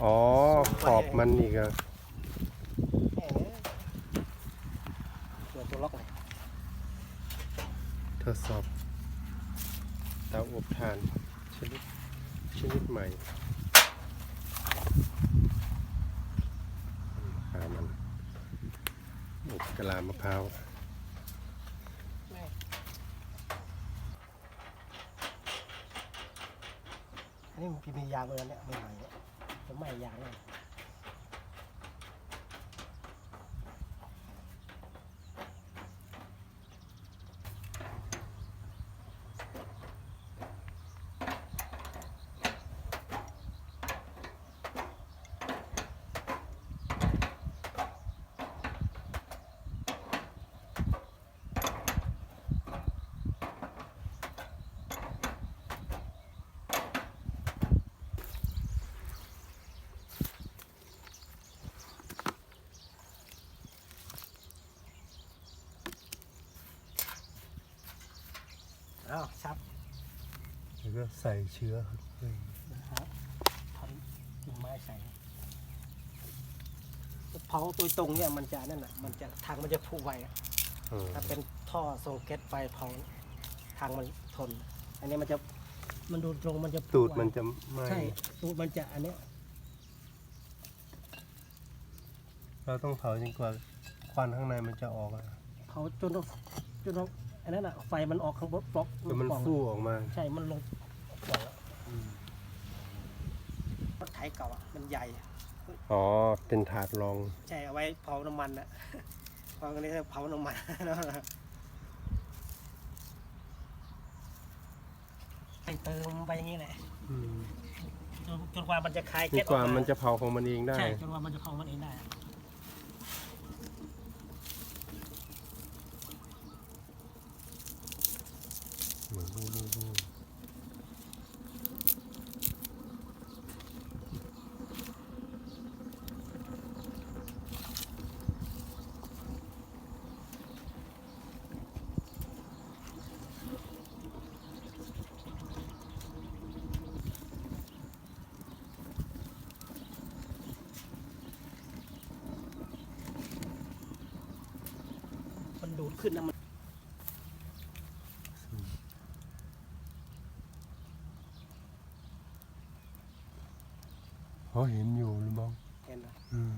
อ๋อขอบมันอีกอะตัวล็อกเลยทดสอบเตาอบถ่านชนิดใหม่มันอบกะลามะพร้าวอันนี้มันกินยางเลยเนี่ยใหม่ๆเนี่ยจะไหม้ยางเลยอ้าวชับแล้วก็ใส่เชื้อนะครับทำกิ่งไม้ใส่เผาตัวตรงเนี่ยมันจะนั่นน่ะมันจะทางมันจะพุไวอะถ้าเป็นท่อส่งแก๊สไฟเผาทางมันทน อันนี้มันดูตรงมันจะพุ ตูด ไว มันจะไหม้ ใช่ตูดมันจะอันเนี้ย เราต้องเผาจนกว่าควันข้างในมันจะออกอะ เผาจนอันนั้นอ่ะไฟมันออกข้างบนบล็อก แล้วมัน ปล่อง ฟู่ออกมา ใช่มันลงปล่องแล้วรถไถเก่าอ่ะมันใหญ่ อ๋อเป็นถาดรอง ใช่เอาไว้เผาน้ำมันอ่ะเพราะอันนี้เผาน้ำมันไปเติมไปอย่างนี้แหละจนกว่ามันจะคลาย จ แก๊ น ส กว่ามันจะเผาของมันเองได้ ใช่จนกว่ามันจะเผามันเองได้ มันดูดขึ้นนะมัน เขาเห็นอยู่หรือบ้าง เห็นไหม อืม